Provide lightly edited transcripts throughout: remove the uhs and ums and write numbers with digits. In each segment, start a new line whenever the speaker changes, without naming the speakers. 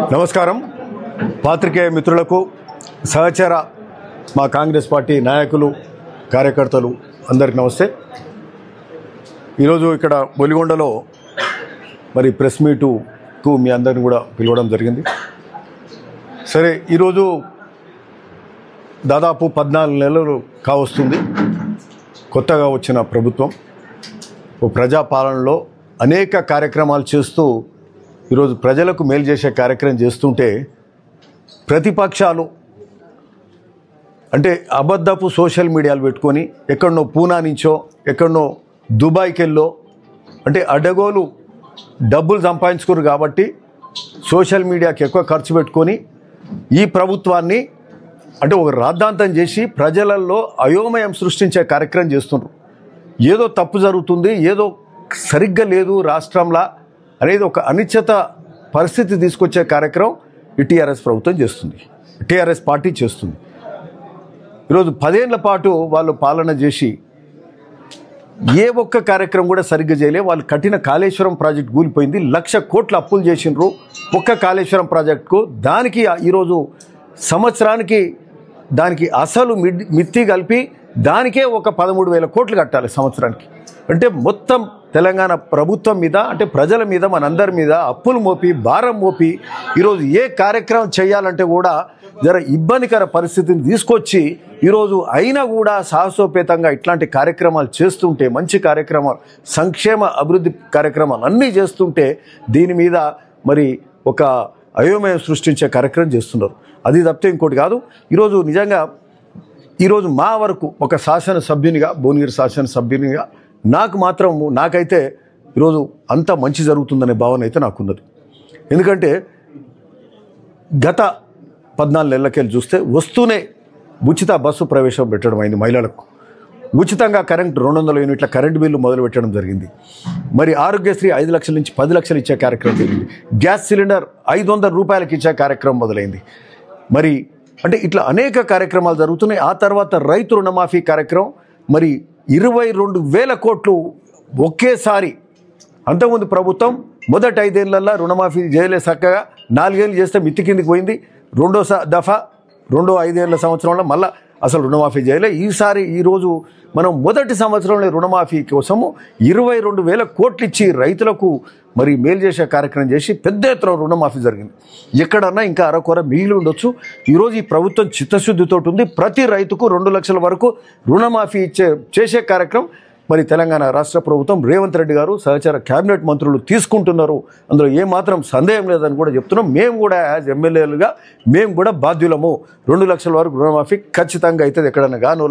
నమస్కారం పాత్రికేయ మిత్రులకు సహచర మా కాంగ్రెస్ పార్టీ నాయకులు కార్యకర్తలు అందరికీ నమస్తే. ఈరోజు ఇక్కడ బొలిగొండలో మరి ప్రెస్ మీటుకు మీ అందరిని కూడా పిలవడం జరిగింది. సరే, ఈరోజు దాదాపు 14 నెలలు కావస్తుంది కొత్తగా వచ్చిన ప్రభుత్వం. ప్రజాపాలనలో అనేక కార్యక్రమాలు చేస్తూ ఈరోజు ప్రజలకు మేలు చేసే కార్యక్రమం చేస్తుంటే ప్రతిపక్షాలు అంటే అబద్ధపు సోషల్ మీడియాలు పెట్టుకొని ఎక్కడనో పూనా నుంచో ఎక్కడనో దుబాయ్కి వెళ్ళో అంటే అడ్డగోలు డబ్బులు సంపాదించుకోరు కాబట్టి సోషల్ మీడియాకి ఎక్కువ ఖర్చు పెట్టుకొని ఈ ప్రభుత్వాన్ని అంటే ఒక రాద్ధాంతం చేసి ప్రజలలో అయోమయం సృష్టించే కార్యక్రమం చేస్తున్నారు. ఏదో తప్పు జరుగుతుంది, ఏదో సరిగ్గా లేదు రాష్ట్రంలో అనేది ఒక అనిశ్చిత పరిస్థితి తీసుకొచ్చే కార్యక్రమం ఈ టీఆర్ఎస్ ప్రభుత్వం చేస్తుంది, టీఆర్ఎస్ పార్టీ చేస్తుంది. ఈరోజు 10 ఏళ్ల పాటు వాళ్ళు పాలన చేసి ఏ ఒక్క కార్యక్రమం కూడా సరిగ్గా చేయలే. వాళ్ళు కట్టిన కాళేశ్వరం ప్రాజెక్ట్ కూలిపోయింది, 1,00,000 కోట్ల అప్పులు చేసినారు ఒక్క కాళేశ్వరం ప్రాజెక్టుకు. దానికి ఈరోజు సంవత్సరానికి దానికి అసలు మిత్తి కలిపి దానికే ఒక 13,000 కోట్లు కట్టాలి సంవత్సరానికి. అంటే మొత్తం తెలంగాణ ప్రభుత్వం మీద అంటే ప్రజల మీద మనందరి మీద అప్పులు మోపి భారం మోపి ఈరోజు ఏ కార్యక్రమం చేయాలంటే కూడా జర ఇబ్బందికర పరిస్థితిని తీసుకొచ్చి ఈరోజు అయినా కూడా సాహసోపేతంగా ఇట్లాంటి కార్యక్రమాలు చేస్తుంటే, మంచి కార్యక్రమాలు సంక్షేమ అభివృద్ధి కార్యక్రమాలు అన్నీ చేస్తుంటే దీని మీద మరి ఒక అయోమయం సృష్టించే కార్యక్రమం చేస్తున్నారు. అది తప్పితే ఇంకోటి కాదు. ఈరోజు నిజంగా ఈరోజు మా వరకు ఒక శాసనసభ్యునిగా, భువనగిరి శాసనసభ్యునిగా నాకైతే ఈరోజు అంత మంచి జరుగుతుందనే భావన అయితే నాకున్నది. ఎందుకంటే గత 14 నెలలకెళ్ళి చూస్తే వస్తూనే ఉచిత బస్సు ప్రవేశం పెట్టడం అయింది మహిళలకు. ఉచితంగా కరెంట్ 200 యూనిట్ల కరెంటు బిల్లు మొదలు పెట్టడం జరిగింది. మరి ఆరోగ్యశ్రీ 5 లక్షల నుంచి 10 లక్షలు ఇచ్చే కార్యక్రమం జరిగింది. గ్యాస్ సిలిండర్ 500 రూపాయలకి ఇచ్చే కార్యక్రమం మొదలైంది. మరి అంటే ఇట్లా అనేక కార్యక్రమాలు జరుగుతున్నాయి. ఆ తర్వాత రైతు రుణమాఫీ కార్యక్రమం మరి 22,000 కోట్లు ఒకేసారి. అంతకుముందు ప్రభుత్వం మొదటి 5 ఏళ్లలో రుణమాఫీ చేయలే, చక్కగా 4 ఏళ్ళు చేస్తే మిత్తి కిందికి పోయింది. రెండో దఫా 5 ఏళ్ల సంవత్సరంలో మళ్ళీ అసలు రుణమాఫీ చేయలే. ఈరోజు మనం మొదటి సంవత్సరంలో రుణమాఫీ కోసము 22,000 కోట్లు ఇచ్చి రైతులకు మరి మేలు చేసే కార్యక్రమం చేసి పెద్ద ఎత్తున రుణమాఫీ జరిగింది. ఎక్కడన్నా ఇంకా అరకొర మిగిలి ఉండొచ్చు. ఈరోజు ఈ ప్రభుత్వం చిత్తశుద్ధితో ఉంది. ప్రతి రైతుకు 2 లక్షల వరకు రుణమాఫీ చేసే కార్యక్రమం మరి తెలంగాణ రాష్ట్ర ప్రభుత్వం రేవంత్ రెడ్డి గారు సహచర క్యాబినెట్ మంత్రులు తీసుకుంటున్నారు. అందులో ఏమాత్రం సందేహం లేదని కూడా చెప్తున్నాం. మేము కూడా యాజ్ ఎమ్మెల్యేలుగా మేము కూడా బాధ్యులము. 2 లక్షల వరకు రుణమాఫీ ఖచ్చితంగా అవుతుంది. ఎక్కడన్నా కాని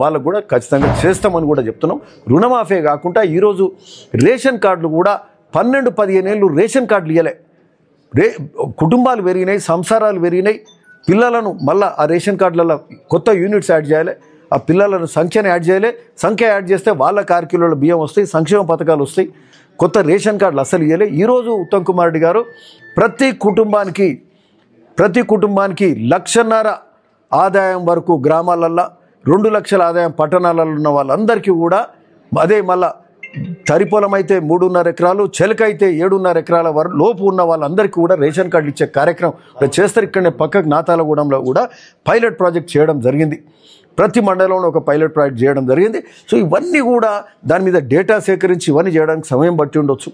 వాళ్ళకు కూడా ఖచ్చితంగా చేస్తామని కూడా చెప్తున్నాం. రుణమాఫీ కాకుండా ఈరోజు రేషన్ కార్డులు కూడా 12-15 ఏళ్ళు రేషన్ కార్డులు ఇవ్వలే. కుటుంబాలు పెరిగినాయి, సంసారాలు పెరిగినాయి. పిల్లలను మళ్ళీ ఆ రేషన్ కార్డులలో కొత్త యూనిట్స్ యాడ్ చేయాలి. ఆ పిల్లలను సంఖ్యను యాడ్ చేయలే. సంఖ్య యాడ్ చేస్తే వాళ్ళకి 6 కిలోల బియ్యం వస్తాయి, సంక్షేమ పథకాలు వస్తాయి. కొత్త రేషన్ కార్డులు అసలు ఇవ్వలే. ఈరోజు ఉత్తమ్ కుమార్ రెడ్డి గారు ప్రతి కుటుంబానికి 1,50,000 ఆదాయం వరకు గ్రామాలల్లో, 2 లక్షల ఆదాయం పట్టణాలలో ఉన్న వాళ్ళందరికీ కూడా అదే మళ్ళా తరిపొలం అయితే 3.5 ఎకరాలు, చెలక అయితే 7.5 ఎకరాల లోపు ఉన్న వాళ్ళందరికీ కూడా రేషన్ కార్డులు ఇచ్చే కార్యక్రమం చేస్తారు. ఇక్కడనే పక్కకు నాతాలగూడెంలో కూడా పైలట్ ప్రాజెక్ట్ చేయడం జరిగింది. ప్రతి మండలంలో ఒక పైలట్ ప్రాజెక్ట్ చేయడం జరిగింది. సో ఇవన్నీ కూడా దాని మీద డేటా సేకరించి ఇవన్నీ చేయడానికి సమయం పట్టి ఉండొచ్చు.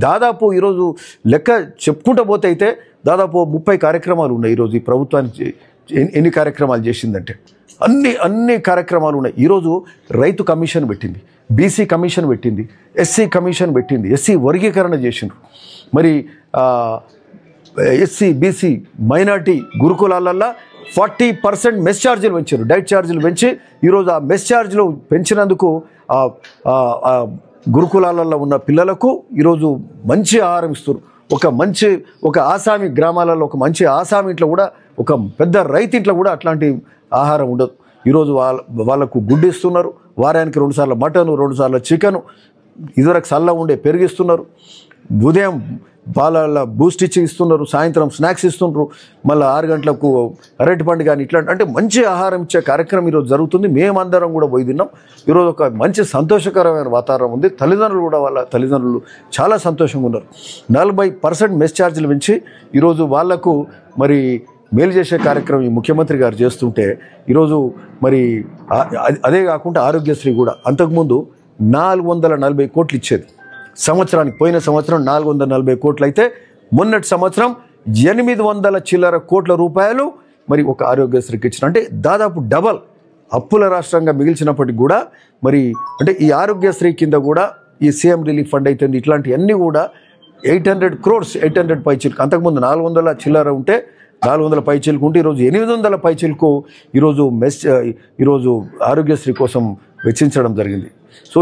దాదాపు ఈరోజు లెక్క చెప్పుకుంటూ పోతే అయితే దాదాపు 30 కార్యక్రమాలు ఉన్నాయి. ఈరోజు ఈ ప్రభుత్వానికి ఎన్ని కార్యక్రమాలు చేసిందంటే అన్ని కార్యక్రమాలు ఉన్నాయి. ఈరోజు రైతు కమిషన్ పెట్టింది, బీసీ కమిషన్ పెట్టింది, ఎస్సీ కమిషన్ పెట్టింది, ఎస్సీ వర్గీకరణ చేసిండ్రు. మరి ఎస్సీ బీసీ మైనార్టీ గురుకులాలల్లో 40% మెస్ ఛార్జీలు పెంచారు. డైట్ ఛార్జీలు పెంచి ఈరోజు ఆ మెస్ ఛార్జీలు పెంచినందుకు గురుకులాలలో ఉన్న పిల్లలకు ఈరోజు మంచి ఆహారం ఇస్తారు. ఒక ఆసామి గ్రామాలలో ఒక మంచి ఆసామి ఇంట్లో కూడా, ఒక పెద్ద రైతు ఇంట్లో కూడా అట్లాంటి ఆహారం ఉండదు. ఈరోజు వాళ్ళకు గుడ్డు ఇస్తున్నారు. వారానికి 2 సార్లు మటను, 2 సార్లు చికెను, ఇదివరకు సల్ల ఉండే పెరిగిస్తున్నారు. ఉదయం పాలల్లో బూస్ట్ ఇచ్చి ఇస్తున్నారు, సాయంత్రం స్నాక్స్ ఇస్తున్నారు, మళ్ళీ 6 గంటలకు అరటి పండు కానీ ఇట్లాంటి అంటే మంచి ఆహారం ఇచ్చే కార్యక్రమం ఈరోజు జరుగుతుంది. మేమందరం కూడా పోయి తిన్నాం. ఈరోజు ఒక మంచి సంతోషకరమైన వాతావరణం ఉంది. తల్లిదండ్రులు కూడా వాళ్ళ తల్లిదండ్రులు చాలా సంతోషంగా ఉన్నారు. 40% మెస్ ఛార్జీలు పెంచి ఈరోజు వాళ్లకు మరి మేలు చేసే కార్యక్రమం ఈ ముఖ్యమంత్రి గారు చేస్తుంటే ఈరోజు మరి అదే కాకుండా ఆరోగ్యశ్రీ కూడా అంతకుముందు 440 కోట్లు ఇచ్చేది సంవత్సరానికి. పోయిన సంవత్సరం 440 కోట్లు అయితే మొన్నటి సంవత్సరం 800 చిల్లర కోట్ల రూపాయలు మరి ఒక ఆరోగ్యశ్రీకి ఇచ్చిన, అంటే దాదాపు డబల్ అప్పుల రాష్ట్రంగా మిగిల్చినప్పటికి కూడా మరి అంటే ఈ ఆరోగ్యశ్రీ కింద కూడా ఈ సీఎం రిలీఫ్ ఫండ్ అయితే ఇట్లాంటివన్నీ కూడా 800 crores 800 పైచీలకు, అంతకుముందు 400 చిల్లర ఉంటే 400 పైచీలకు ఉంటే ఈరోజు 800 పైచీలకు ఈరోజు ఆరోగ్యశ్రీ కోసం వెచ్చించడం జరిగింది. సో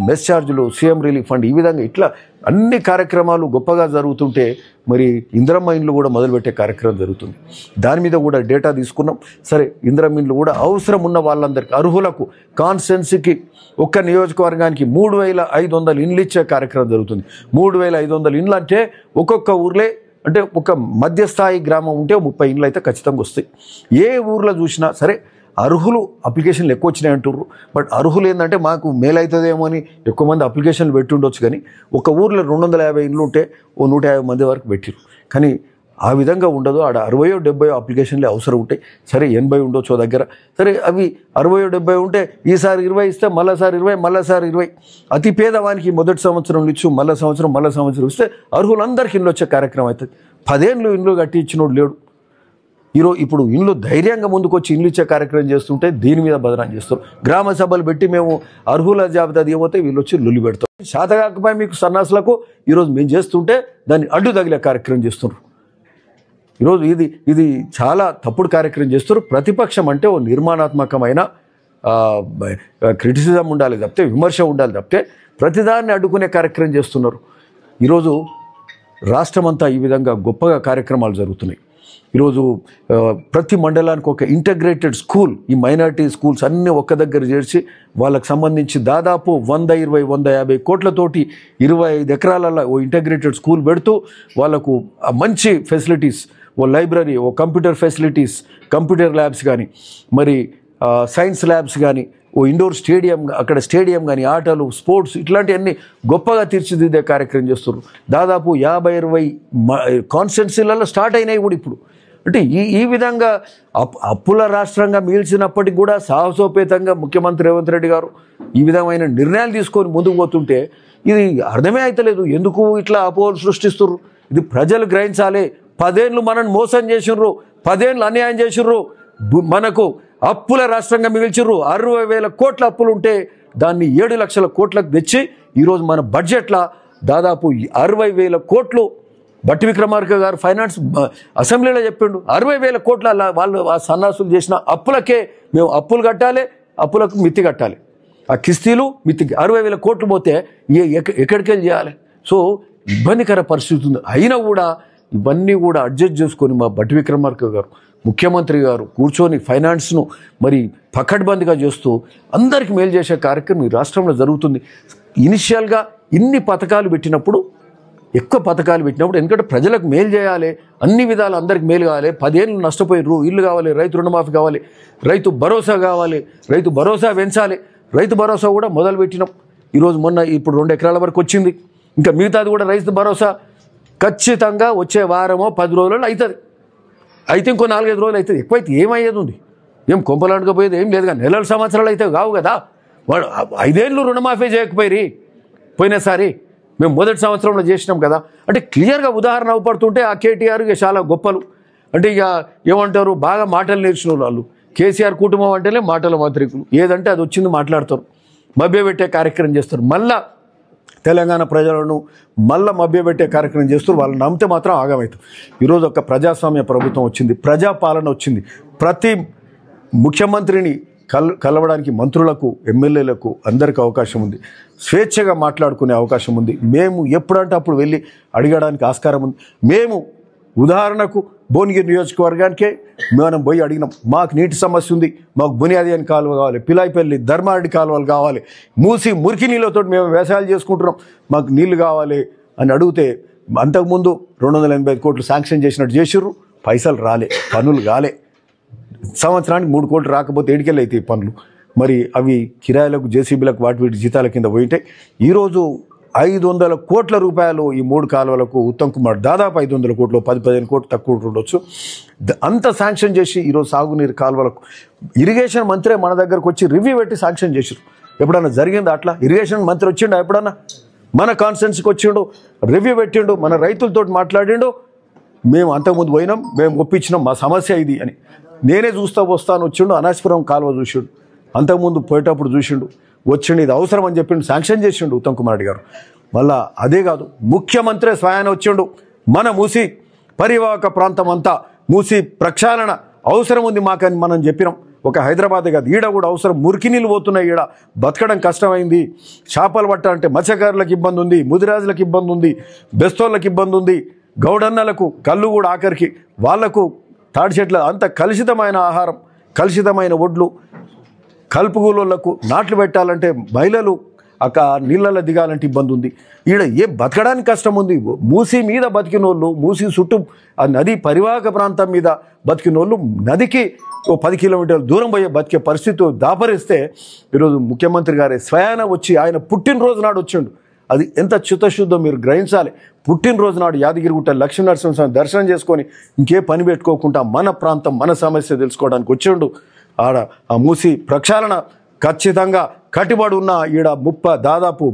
మెస్ ఛార్జీలు, సీఎం రిలీఫ్ ఫండ్, ఈ విధంగా ఇట్లా అన్ని కార్యక్రమాలు గొప్పగా జరుగుతుంటే మరి ఇందిరమ్మ ఇండ్లు కూడా మొదలుపెట్టే కార్యక్రమం జరుగుతుంది. దాని మీద కూడా డేటా తీసుకున్నాం. సరే, ఇందిరమ్మ ఇండ్లు కూడా అవసరం ఉన్న వాళ్ళందరికీ అర్హులకు కాన్స్టెన్సీకి ఒక్క నియోజకవర్గానికి 3500 ఇండ్లు ఇచ్చే కార్యక్రమం జరుగుతుంది. 3500 ఇండ్లు అంటే ఒక్కొక్క ఊర్లే అంటే ఒక మధ్యస్థాయి గ్రామం ఉంటే 30 ఇండ్లు అయితే ఖచ్చితంగా వస్తాయి. ఏ ఊర్లో చూసినా సరే అర్హులు అప్లికేషన్లు ఎక్కువ వచ్చినాయి అంటుర్రు. బట్ అర్హులు ఏంటంటే మాకు మేలవుతుందేమో అని ఎక్కువ మంది అప్లికేషన్లు పెట్టి ఉండొచ్చు, కానీ ఒక ఊర్లో 250 ఇండ్లు ఉంటే 150 మంది వరకు పెట్టిరు. కానీ ఆ విధంగా ఉండదు. ఆడ 60-70 అప్లికేషన్లే అవసరం ఉంటాయి. సరే 80 ఉండొచ్చు దగ్గర. సరే అవి 60-70 ఉంటే ఈసారి 20 ఇస్తే మళ్ళీసారి 20 మళ్ళీసారి 20 అతి పేదవానికి మొదటి సంవత్సరం ఇచ్చు, మళ్ళీ సంవత్సరం ఇస్తే అర్హులందరికీ ఇండ్లు వచ్చే కార్యక్రమం అవుతుంది. 10 ఏళ్ళు ఇండ్లు కట్టి ఇచ్చినోడు లేడు. ఇప్పుడు ఇండ్లు ధైర్యంగా ముందుకు వచ్చి ఇండ్లు ఇచ్చే కార్యక్రమం చేస్తుంటే దీని మీద బదనాం చేస్తారు. గ్రామ సభలు పెట్టి మేము అర్హుల జాబితా దిగిపోతే వీళ్ళు వచ్చి లొల్లి పెడతారు. శాతకాకపోయి మీకు సన్నాసులకు ఈరోజు మేము చేస్తుంటే దాన్ని అడ్డు తగిలే కార్యక్రమం చేస్తున్నారు. ఈరోజు ఇది చాలా తప్పుడు కార్యక్రమం చేస్తారు. ప్రతిపక్షం అంటే ఓ నిర్మాణాత్మకమైన క్రిటిసిజం ఉండాలి తప్పితే, విమర్శ ఉండాలి తప్పితే ప్రతిదాన్ని అడ్డుకునే కార్యక్రమం చేస్తున్నారు. ఈరోజు రాష్ట్రమంతా ఈ విధంగా గొప్పగా కార్యక్రమాలు జరుగుతున్నాయి. ఈరోజు ప్రతి మండలానికి ఒక ఇంటగ్రేటెడ్ స్కూల్, ఈ మైనారిటీ స్కూల్స్ అన్నీ ఒక్క దగ్గర చేర్చి వాళ్ళకి సంబంధించి దాదాపు 120-150 కోట్లతోటి 25 ఎకరాలలో ఓ ఇంటగ్రేటెడ్ స్కూల్ పెడుతూ వాళ్ళకు మంచి ఫెసిలిటీస్, ఓ లైబ్రరీ, ఓ కంప్యూటర్ ఫెసిలిటీస్, కంప్యూటర్ ల్యాబ్స్ కానీ, మరి సైన్స్ ల్యాబ్స్ కానీ, ఓ ఇండోర్ స్టేడియం, అక్కడ స్టేడియం కానీ, ఆటలు, స్పోర్ట్స్ ఇట్లాంటివన్నీ గొప్పగా తీర్చిదిద్దే కార్యక్రమం చేస్తున్నారు. దాదాపు 50-20 కాన్స్టిట్యున్సీలలో స్టార్ట్ అయినాయి కూడా ఇప్పుడు. అంటే ఈ విధంగా అప్పుల రాష్ట్రంగా మిగిల్చినప్పటికి కూడా సాహసోపేతంగా ముఖ్యమంత్రి రేవంత్ రెడ్డి గారు ఈ విధమైన నిర్ణయాలు తీసుకొని ముందుకు పోతుంటే ఇది అర్థమే అవుతలేదు. ఎందుకు ఇట్లా అపోహలు సృష్టిస్తున్నారు? ఇది ప్రజలు గ్రహించాలి. 10 ఏళ్ళు మనల్ని మోసం చేసిర్రు, 10 ఏళ్ళు అన్యాయం చేసిర్రు, మనకు అప్పుల రాష్ట్రంగా మిగిల్చిర్రు. 60,000 కోట్ల అప్పులు ఉంటే దాన్ని 7 లక్షల కోట్లకు తెచ్చి ఈరోజు మన బడ్జెట్లో దాదాపు 60,000 కోట్లు బట్టి విక్రమార్క గారు ఫైనాన్స్ అసెంబ్లీలో చెప్పిండు. 60,000 కోట్ల వాళ్ళు ఆ సన్నాసులు చేసిన అప్పులకే మేము అప్పులు కట్టాలి, అప్పులకు మిత్తి కట్టాలి. ఆ కిస్తీలు మిత్తికి 60,000 కోట్లు పోతే ఎక్కడికి వెళ్ళి చేయాలి? సో ఇబ్బందికర పరిస్థితి ఉంది. అయినా కూడా ఇవన్నీ కూడా అడ్జస్ట్ చేసుకొని మా బట్టి విక్రమార్క గారు ముఖ్యమంత్రి గారు కూర్చొని ఫైనాన్స్ను మరి పకడ్బందీగా చేస్తూ అందరికీ మేలు చేసే కార్యక్రమం ఈ రాష్ట్రంలో జరుగుతుంది. ఇనిషియల్గా ఇన్ని పథకాలు పెట్టినప్పుడు, ఎక్కువ పథకాలు పెట్టినప్పుడు, ఎందుకంటే ప్రజలకు మేలు చేయాలి, అన్ని విధాలు అందరికి మేలు కావాలి. 10 ఏళ్ళు నష్టపోయారు, ఇల్లు కావాలి, రైతు రుణమాఫీ కావాలి, రైతు భరోసా కావాలి, రైతు భరోసా పెంచాలి. రైతు భరోసా కూడా మొదలు పెట్టినాం. ఈరోజు ఇప్పుడు 2 ఎకరాల వరకు వచ్చింది. ఇంకా మిగతాది కూడా రైతు భరోసా ఖచ్చితంగా వచ్చే వారమో 10 రోజులలో అవుతుంది. అయితే ఇంకో 4-5 రోజులు అవుతుంది. ఎక్కువైతే ఏమయ్యేది ఉంది? ఏం కొంపలాడుకపోయేది ఏం లేదు. కానీ నెలల సంవత్సరాలు అయితే కావు కదా. వాడు 5 ఏళ్ళు రుణమాఫీ చేయకపోయి పోయినసారి మేము మొదటి సంవత్సరంలో చేసినాం కదా. అంటే క్లియర్గా ఉదాహరణ అవపడుతుంటే ఆ కేటీఆర్ చాలా గొప్పలు. అంటే ఇక ఏమంటారు, బాగా మాటలు నేర్చిన వాళ్ళు. కేసీఆర్ కుటుంబం అంటేనే మాటల మాంత్రికులు. ఏదంటే అది వచ్చింది మాట్లాడతారు, మభ్యపెట్టే కార్యక్రమం చేస్తారు. మళ్ళా తెలంగాణ ప్రజలను మళ్ళీ మభ్యపెట్టే కార్యక్రమం చేస్తారు. వాళ్ళు నమ్మితే మాత్రం ఆగమవుతారు. ఈరోజు ఒక ప్రజాస్వామ్య ప్రభుత్వం వచ్చింది, ప్రజాపాలన వచ్చింది. ప్రతి ముఖ్యమంత్రిని కలవడానికి మంత్రులకు, ఎమ్మెల్యేలకు అందరికీ అవకాశం ఉంది. స్వేచ్ఛగా మాట్లాడుకునే అవకాశం ఉంది. మేము ఎప్పుడంటే అప్పుడు వెళ్ళి అడగడానికి ఆస్కారం ఉంది. మేము ఉదాహరణకు భువనగిరి నియోజకవర్గానికే మనం పోయి అడిగినాం, మాకు నీటి సమస్య ఉంది, మాకు బునియాది అని కాలువ కావాలి, పిలాయిపల్లి ధర్మారెడ్డి కాలువలు కావాలి, మూసి మురికి నీళ్ళతో మేము వ్యవసాయాలు చేసుకుంటున్నాం, మాకు నీళ్లు కావాలి అని అడిగితే అంతకుముందు 285 కోట్లు శాంక్షన్ చేసినట్టు చేసిర్రు, పైసలు రాలే, పనులు కాలే. సంవత్సరానికి 3 కోట్లు రాకపోతే ఏడికెళ్ళి అయితే పనులు మరి అవి కిరాయిలకు, జేసీబీలకు, వాటి వీటి జీతాల కింద పోయింటాయి. ఈరోజు 500 కోట్ల రూపాయలు ఈ 3 కాలువలకు ఉత్తమ్ కుమార్ దాదాపు 500 కోట్లు, 10-15 కోట్లు తక్కువ ఉండొచ్చు, అంత శాంక్షన్ చేసి ఈరోజు సాగునీరు కాలువలకు ఇరిగేషన్ మంత్రే మన దగ్గరకు వచ్చి రివ్యూ పెట్టి శాంక్షన్ చేసారు. ఎప్పుడన్నా జరిగిందా అట్లా? ఇరిగేషన్ మంత్రి వచ్చిండు ఎప్పుడన్నా మన కాన్స్టిట్యున్సీకి వచ్చిండు, రివ్యూ పెట్టిండు, మన రైతులతో మాట్లాడిండు, మేము అంతకుముందు పోయినాం, మేము ఒప్పించినాం, మా సమస్య ఇది అని. నేనే చూస్తా వస్తాను వచ్చిండు, అనాశపురం కాలువ చూసిండు, అంతకుముందు పోయేటప్పుడు చూసిండు, వచ్చిండు, ఇది అవసరం అని చెప్పిండు, శాంక్షన్ చేసిండు ఉత్తమ్ కుమార్ రెడ్డి గారు. మళ్ళా అదే కాదు, ముఖ్యమంత్రి స్వయాన వచ్చిండు, మన మూసి పరివాహక ప్రాంతం అంతా మూసి ప్రక్షాళన అవసరం ఉంది మాకని మనం చెప్పినాం. ఒక హైదరాబాదే కాదు, ఈడ కూడా అవసరం, మురికి నీళ్ళు పోతున్నాయి, ఈడ బతకడం కష్టమైంది, చేపలు పట్టాలంటే మత్స్యకారులకు ఇబ్బంది ఉంది, ముదిరాజులకు ఇబ్బంది ఉంది, బెస్తోళ్ళకి ఇబ్బంది ఉంది, గౌడన్నలకు కళ్ళు కూడా ఆఖరికి వాళ్లకు తాడి చెట్ల అంత కలుషితమైన ఆహారం, కలుషితమైన ఒడ్లు, కలుపుగూలకు నాట్లు పెట్టాలంటే మహిళలు అక్కడ నీళ్ళలో దిగాలంటే ఇబ్బంది ఉంది. ఈడ బతకడానికి కష్టం ఉంది. మూసి మీద బతికిన వాళ్ళు, మూసి చుట్టూ ఆ నది పరివాహక ప్రాంతం మీద బతికిన వాళ్ళు నదికి 10 కిలోమీటర్ల దూరం పోయే బతికే పరిస్థితి దాపరిస్తే ఈరోజు ముఖ్యమంత్రి గారే స్వయాన వచ్చి ఆయన పుట్టినరోజు నాడు వచ్చిండు. అది ఎంత చిత్తశుద్ధో మీరు గ్రహించాలి. పుట్టినరోజు నాడు యాదగిరిగుట్ట లక్ష్మీనరసింహస్వామి దర్శనం చేసుకొని ఇంకే పని పెట్టుకోకుండా మన ప్రాంతం, మన సమస్య తెలుసుకోవడానికి వచ్చిండు. ఆడ ఆ మూసి ప్రక్షాళన ఖచ్చితంగా కట్టుబడి ఉన్న ఈడ దాదాపు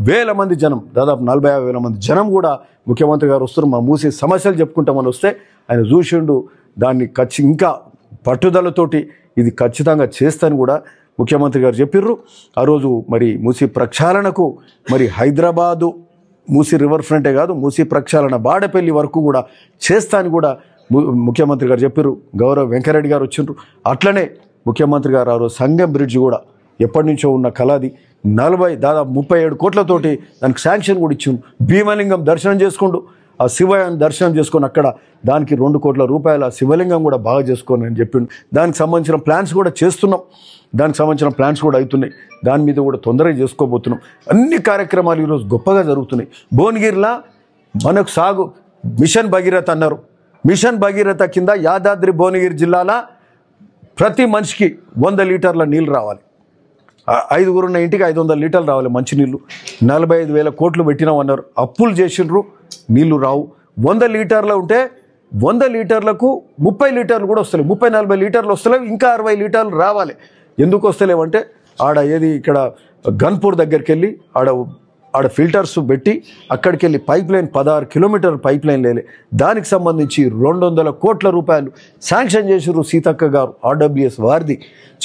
1000 మంది జనం, దాదాపు 40,000 మంది జనం కూడా ముఖ్యమంత్రి గారు వస్తారు, మా మూసి సమస్యలు చెప్పుకుంటామని వస్తే ఆయన చూసిండు. దాన్ని ఇంకా పట్టుదలతోటి ఇది ఖచ్చితంగా చేస్తాను కూడా ముఖ్యమంత్రి గారు చెప్పిర్రు. ఆ రోజు మరి మూసి ప్రక్షాళనకు మరి హైదరాబాదు మూసి రివర్ ఫ్రంటే కాదు, మూసి ప్రక్షాళన బాడపల్లి వరకు కూడా చేస్తాను కూడా ముఖ్యమంత్రి గారు చెప్పిర్రు. గౌరవ్ వెంకరెడ్డి గారు వచ్చిండ్రు. అట్లనే ముఖ్యమంత్రి గారు ఆ రోజు సంగం బ్రిడ్జ్ కూడా ఎప్పటి నుంచో ఉన్న కళది దాదాపు 37 కోట్లతోటి దానికి శాంక్షన్ కూడా ఇచ్చిండు. భీమలింగం దర్శనం చేసుకుంటూ ఆ శివయ్యను దర్శనం చేసుకొని అక్కడ దానికి 2 కోట్ల రూపాయల శివలింగం కూడా బాగా చేసుకోని అని చెప్పిండు. దానికి సంబంధించిన ప్లాన్స్ కూడా చేస్తున్నాం, దానికి సంబంధించిన ప్లాన్స్ కూడా అవుతున్నాయి, దాని మీద కూడా తొందరగా చేసుకోబోతున్నాం. అన్ని కార్యక్రమాలు ఈరోజు గొప్పగా జరుగుతున్నాయి. భువనగిరిలో మనకు సాగు మిషన్ భగీరథ అన్నారు. మిషన్ భగీరథ కింద యాదాద్రి భువనగిరి జిల్లాలో ప్రతి మనిషికి 100 లీటర్ల నీళ్ళు రావాలి. 5 ఉన్న ఇంటికి 500 లీటర్లు రావాలి మంచినీళ్ళు. 45,000 కోట్లు పెట్టినామన్నారు, అప్పులు చేసిండ్రు, నీళ్లు రావు. 100 లీటర్లు ఉంటే 100 లీటర్లకు 30 లీటర్లు కూడా వస్తలేవు, 30-40 లీటర్లు వస్తలేవు, ఇంకా 60 లీటర్లు రావాలి. ఎందుకు వస్తలేవంటే ఇక్కడ గన్పూర్ దగ్గరికి వెళ్ళి ఆడ ఫిల్టర్స్ పెట్టి అక్కడికి వెళ్ళి pipeline 16 kilometre pipeline లేలే, దానికి సంబంధించి 200 కోట్ల రూపాయలు శాంక్షన్ చేసిండ్రు. సీతక్క గారు ఆర్డబ్ల్యూఎస్ వారిది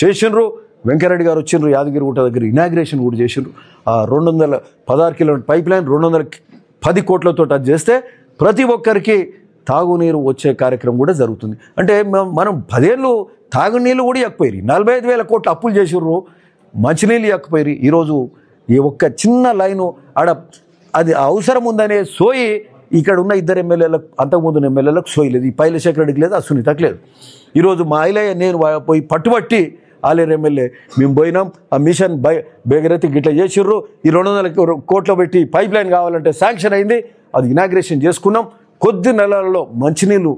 చేసిండ్రు. వెంకరెడ్డి గారు వచ్చిండ్రు, యాదగిరిగుట్ట దగ్గర ఇనాగ్రేషన్ కూడా చేసిండ్రు. ఆ 216 కిలోమీటర్ పైప్ లైన్ 210 కోట్లతో అది చేస్తే ప్రతి ఒక్కరికి తాగునీరు వచ్చే కార్యక్రమం కూడా జరుగుతుంది. అంటే మనం 10 ఏళ్ళు తాగునీళ్ళు కూడా ఇవ్వకపోయి 45,000 కోట్లు అప్పులు చేసిర్రు, మంచినీళ్ళు ఇవ్వకపోయి ఈరోజు ఈ ఒక్క చిన్న లైను అది అవసరం ఉందనే సోయి ఇక్కడ ఉన్న 2 ఎమ్మెల్యేలకు, అంతకుముందు ఎమ్మెల్యేలకు సోయి లేదు. ఈ పైలశేఖర్ రెడ్డికి లేదు, సునీతకు లేదు. ఈరోజు మా ఐలయ్య నేను పోయి పట్టుబట్టి ఆలేరు ఎమ్మెల్యే మేము పోయినాం, ఆ మిషన్ భగీరథ గిట్లా చేసిర్రు, ఈ 200 కోట్లు పెట్టి పైప్ లైన్ కావాలంటే శాంక్షన్ అయింది, అది ఇనాగ్రేషన్ చేసుకున్నాం. కొద్ది నెలల్లో మంచినీళ్ళు